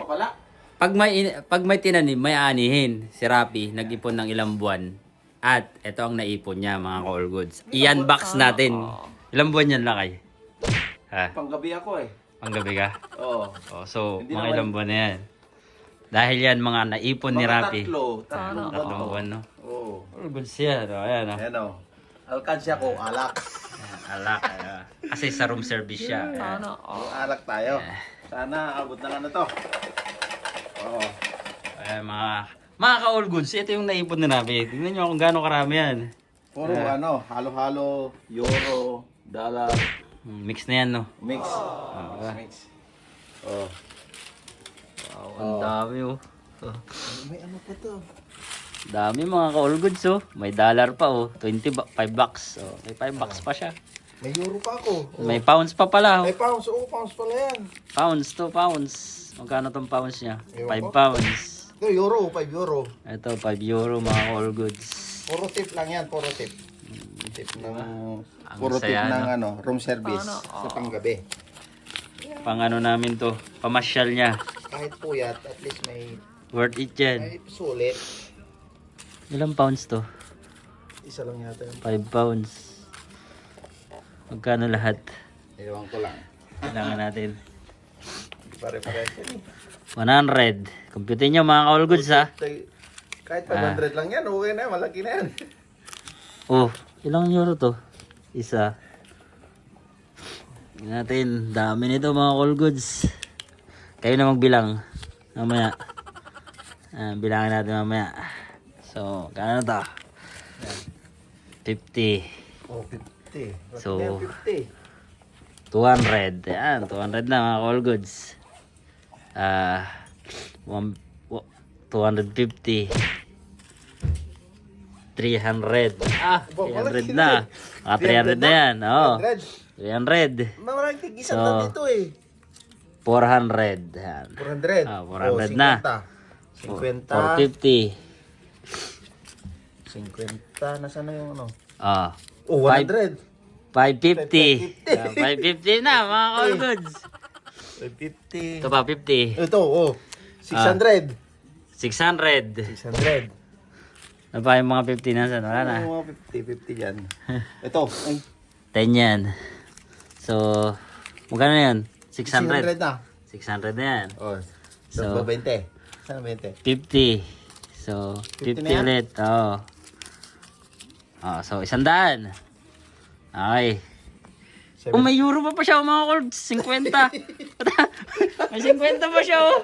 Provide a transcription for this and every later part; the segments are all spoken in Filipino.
pala. Pag may tinanim, may anihin. Si Rapi, nag-ipon ng ilang buwan. At ito ang naipon niya, mga ka-all goods. I-unbox natin. Ilang buwan yan, Lakay? Ha? Panggabi ako eh. Panggabi ka? Oo. Oh, so, Hindi mga naman- ilang buwan na yan. Dahil yan, mga naipon ni Mga Rapi. tatlong Tatlong buwan, no? Oo. All goods yan. O, ayan, o. Ayan o. Alkansya ko, alak. Alak. Kasi sa room service siya. Ayan. Alak tayo. Sana abot na lang na to. Oo. Ayan, mga ka-all goods, ito yung naipon ni Rapi. Tingnan nyo kung gaano karami yan. Puro halo-halo, euro, dollar, Mix na yan, no? mix. Mix. Oh. Wow, ang dami, oh. May ano pa to? Dami mga ka-all goods, oh. May dollar pa, oh. 5 bucks. Oh, may 5 bucks pa siya. May euro pa ako. May pounds pa pala, oh. May pounds. Oo, pounds pala yan. Pounds, 2 pounds. Magkano tong pounds niya? Ewan 5 ko. pounds. Ito, euro. 5 euro. Ito, 5 euro mga ka-all goods. Puro tip lang yan. Puro tip. Tip ng... Ang Puro tip saya, ng no? room service sa panggabi. Pang ano namin to, pamasyal niya. Kahit puyat, at least may Worth it yan. sulit. Ilang pounds to? Isa lang yata yun. 5 pounds. Magkano lahat? Ewan ko lang. Kailangan natin. Pare-pares yan eh. 100. Computin nyo mga ka-all goods, ha? Kahit 500 lang yan, okay na yan. Malaki na yan. Oh, ilang euro to? Isa. Tingnan natin, dami nito mga all goods. Kayo na magbilang. Mamaya. Bilangin natin mamaya. So, kano to? 50. Oh, 50. So, Malaki na yan, 200. Ayan, 200 na mga all goods. 250. 300. 300 na. 300 na yan. Oo. 300. 100. Maraming tig-isang So, na dito eh. 400. Yan. 400. 400 na. 50. 450. 50. Nasaan na yung ano? Ah. Oh, 100. 550. 550 na mga all goods. 50. Ito pa 50. Ito, oh. 600. 600. 600. Ano pa yung mga 50 na saan? Wala na. Ano mga 50 dyan? Ito. Ay, 10 yan. So, magkano yan? 600 600. na. 600 na yan. Oh. So, So, 20. Saan 20? 50. So, 50 50 na yan? ulit. Oo. Oh, so, 100. Okay. Oh, may euro pa siya, mga cords. 50. May 50 pa siya, oh.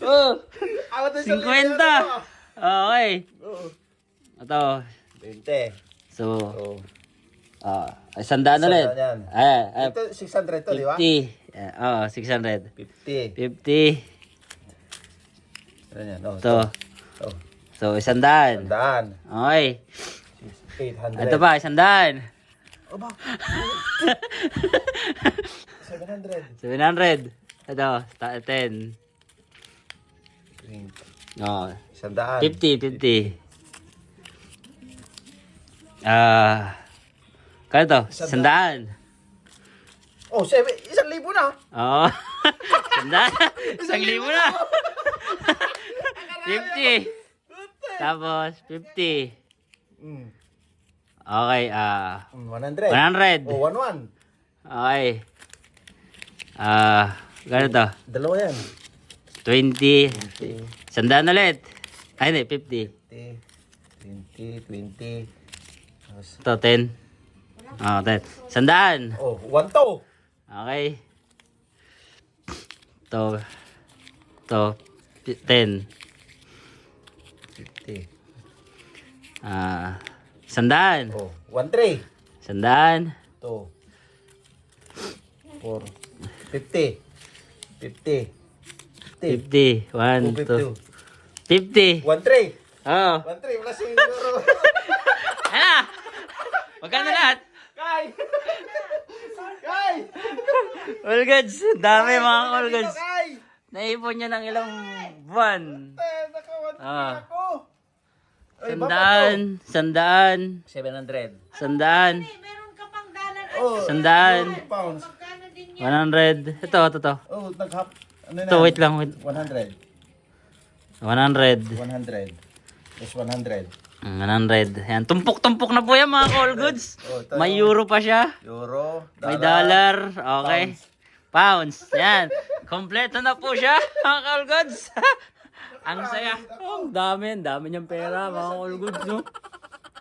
Oh, 50. Okay. Ito. 20. So, Oh. 100 ulit. 100 yan. Ito, 600 to, di ba? 50. 600. 50. 50. Ano yan? Oh, Ito. Oh. So, 100. 100. Okay. 800. Ito pa, 100. Aba. 700. 700. Ito, 10. 20. Oh, 100. 50, 50. Kano to? 100. Oh, 1,000 na. Oo. 100. 1,000 na. 50. Tapos, 50. Mm. Okay, 100. 100. Oh, 11. Okay. Kano to? Dalawa yan. 20. 100 ulit. Ay, hindi, 50. 20, 20. Ito, 10. 10. 100. Oh, 1 to. Okay. Ito. 10. 50. 100. Oh, 1 3. 100. 2. 4. 50. 50. 50. 1, 2. 50. 1 3. Oh. 1 3 plus siguro. Ano? Magkano lahat? Kay! Kay! All goods. Dami mga all goods. Kay! Naipon niya ng ilang buwan. Naka-1 ako. Ay, 100. 700. 100. Meron ka pang dalan. Oh, 100. pounds. Magkano din yan? 100. Ito. Oh, nag-half. Ano na? Ito, wait lang. Wait. 100. 100. 100. Yes, 100. 100. Yan. Tumpok-tumpok na po yan mga all goods. Oh, ito, May euro pa siya. Euro. May dollar. Okay. Pounds. Yan. Kompleto na po siya mga all goods. Ang saya. Oh, ang dami. Ang dami niyang pera mga all goods. No?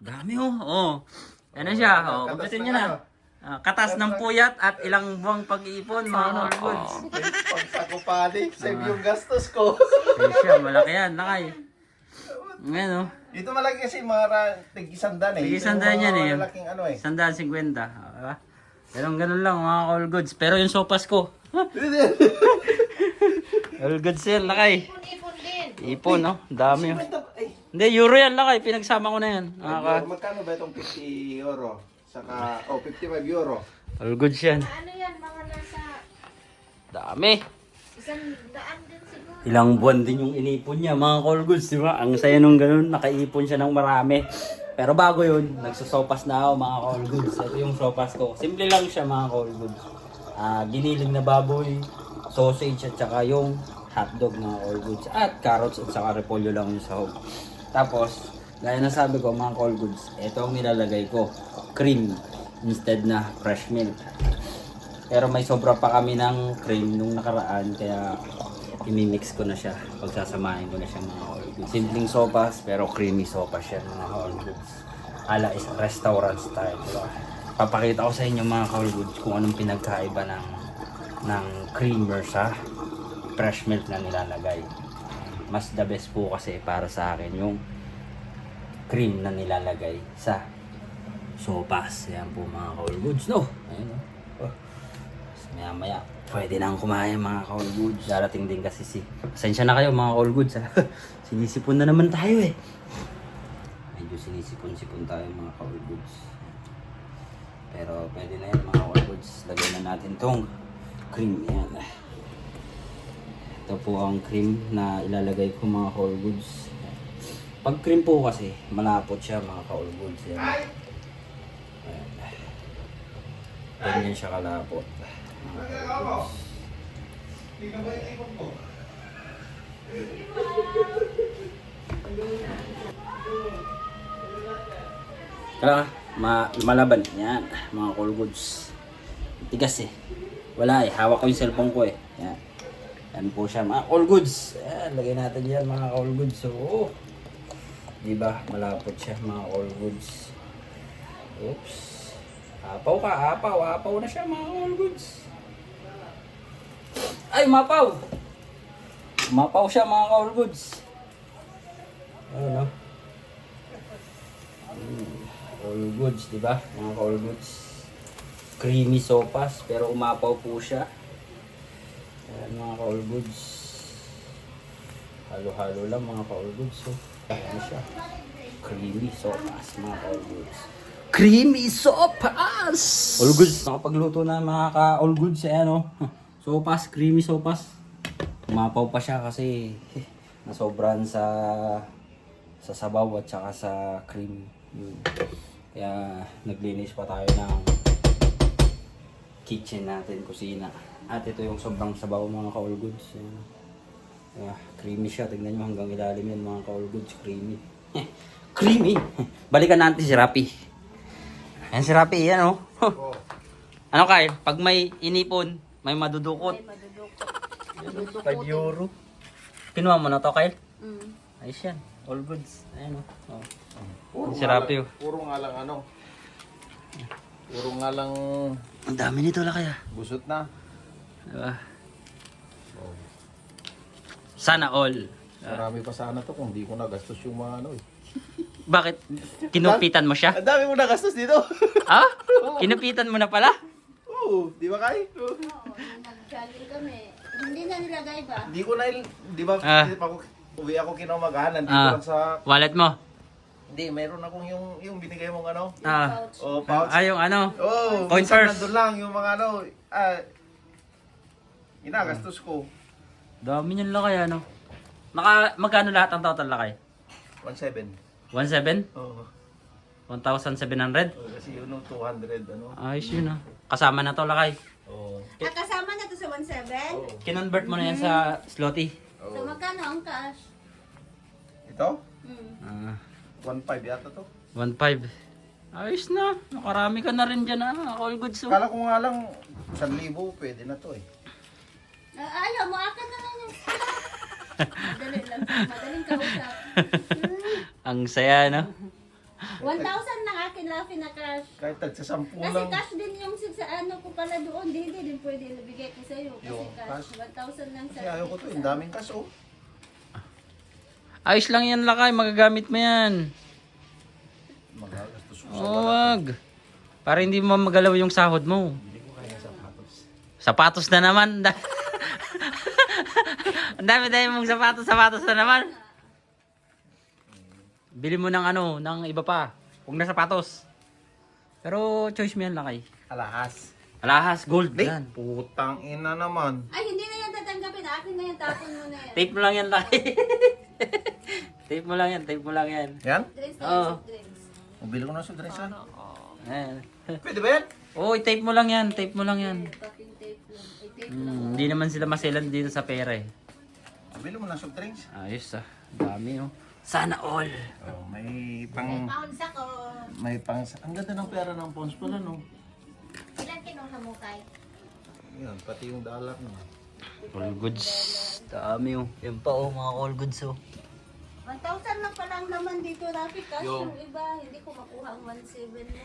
Dami oh. Oh. Yan na siya. Oh, kompleto niya na. Katas ng puyat at ilang buwang pag-iipon mga all goods. Pagpagupali. Save yung gastos ko. Siya, malaki yan. Lakay. Ngayon oh. Ito malaki kasi mga tig-100 eh. Tig-100 Ito yan eh. malaking ano eh. 150. Diba? Ganun lang mga all goods. Pero yung sopas ko. All goods yan, lakay. Ipon din. Ipon, no? Dami. Oh. Ay, Hindi, euro yan, lakay. Pinagsama ko na yan. magkano ba itong 50 euro? Saka, 55 euro. All goods yan. Ano yan, mga nasa Dami. 100 din siguro. Ilang buwan din yung inipon niya, mga all goods, di ba? Ang saya nung ganun, nakaipon siya ng marami. Pero bago yun, nagsusopas na ako, mga all goods. Ito yung sopas ko. Simple lang siya, mga all goods. Giniling na baboy, sausage at saka yung hotdog, mga all goods. At carrots at saka repolyo lang yung sahog. Tapos, gaya na sabi ko, mga all goods, ito ang nilalagay ko. Cream instead na fresh milk. Pero may sobra pa kami ng cream nung nakaraan, kaya imimix ko na siya. Pagsasamahin ko na siya mga all goods. Simpleng sopas, pero creamy sopas siya mga all goods. Ala is restaurant style. Diba? Papakita ko sa inyo mga all goods kung anong pinagkaiba ng creamer sa fresh milk na nilalagay. Mas the best po kasi para sa akin yung cream na nilalagay sa sopas. Yan po mga all goods. No? Ayun, no? Maya pwede nang kumain mga ka-all goods. Darating din kasi pasensya na kayo mga all goods ha. Sinisipon na naman tayo eh. Medyo sinisipon-sipon tayo mga ka-all goods. Pero pwede na yan mga all goods. Lagay na natin tong cream yan. Ito po ang cream na ilalagay ko mga ka-all goods. Pag cream po kasi malapot siya mga ka-all goods. Yan. Ayan. Ganyan siya kalapot. Kaya malaban yan mga all goods. Tigas eh. Wala eh. Hawak ko yung cellphone ko eh. Yan. Yan po siya mga all goods. Yan. Lagay natin yan mga all goods. So, diba? Malapot siya mga all goods. Oops. Apaw ka. Apaw na siya mga all goods. Ay, mapaw! Mapaw siya mga ka-all goods. Ano no? All goods, di ba? Mga ka-all goods. Creamy sopas, pero umapaw po siya. Ayan mga ka-all goods. Halo-halo lang mga ka-all goods. So, ano siya? Creamy sopas, mga ka-all goods. Creamy sopas! All goods, nakapagluto na mga ka-all goods. Ayan o. Sopas, creamy sopas. Umapaw pa siya kasi nasobran sa sabaw at saka sa cream. Yun. Kaya naglinis pa tayo ng kitchen natin, kusina. At ito yung sobrang sabaw mga ka-all goods. Creamy siya. Tignan nyo hanggang ilalim yan mga ka-all goods. Creamy. Creamy! Balikan natin si Rapi. Ayan si Rapi, yan o. Ano Kyle? Pag may inipon, may madudukot. Ay, madudukot. 5 euro. Kinuha mo na to, Kyle? Mm. Ayos yan. All goods. Ayan o. Oh. Puro Si Rapi, oh. Puro nga lang ano. Puro nga lang Ang dami nito la kaya. busot na. Diba? Sana all. Marami pa sana to kung di ko nagastos yung mga ano eh. Bakit? Kinupitan mo siya? Ang dami mo nagastos dito. Ah? Kinupitan mo na pala? Oo, di ba Kai? Oo, nag-jogging kami. Hindi na nilagay ba? Di ko na, di ba, Ah. uwi ako kinamagahan, nandito Ah. lang sa, Wallet mo? hindi, mayroon akong yung binigay mong ano, Ah. Pouch. pouch. Yung ano? Oh, Coin minsan purse. nandun lang yung mga ano, ginagastos ko. Dami niyan la kaya, no? Magkano lahat ang total la kay? 1.7. 1,700? Oo. 1,700? Kasi yun, 200, ano. Ayos yun ah. Kasama na to la kay. Oo. Kasama na to sa 1.7? Kinonvert mo na yan sa slotty. So magkano ang cash? Ito? Hmm. 1.5 yata to. 1.5. Ayos na. Nakarami ka na rin dyan all goods. Kala ko nga lang 1,000 pwede na to eh. Ayaw mo, akin na lang yung... Madali lang. Madaling kausap. Ang saya, no? 1,000 lang akin lang na cash. Kahit tagsa-10 Kasi lang. cash din yung sa ano ko pala doon. Hindi din pwede ibigay ko sa'yo. Kasi Yung cash. cash. 1,000 lang sa... Kasi ayaw ko to, yung daming kaso. Ayos lang yan, lakay. Magagamit mo yan. Magagastos ko sa Oo, wag. Para hindi mo magalaw yung sahod mo. Hindi ko kaya sapatos. Sapatos na naman. Ang dami-dami mong sapatos na naman. Bili mo ng ano, ng iba pa. Huwag na sapatos. Pero choice mo yan, lakay. Alahas. Alahas, gold. Di, Yan. putang ina naman. Ay, hindi na yan tatanggapin. Akin na yan. Tapon mo na yan. Tape mo lang yan, lakay. Tape mo lang yan, tape mo lang yan. Yan? Drinks na Oo. yan. Soft drinks. Mabili ko na sa dress. Ayan. Pwede ba yan? Oo, i-tape mo lang yan, tape mo lang yan. Packing tape lang. Ay, tape lang. Hindi naman sila maselan dito sa pera eh. Mabili mo na sa drinks. Ayos ah, dami oh. Sana all. Oh, may pang... Pounds ako. May pang... Ang ganda ng pera ng pounds pala, no? Ilan kinuha mo kay? Yan, pati yung dollar mo. All goods. Dami oh. Yan pa oh, mga all goods oh. 1,000 lang pala ang laman dito, Rafi. Cash Yung- yung iba. Hindi ko makuha ang 1.7 mo.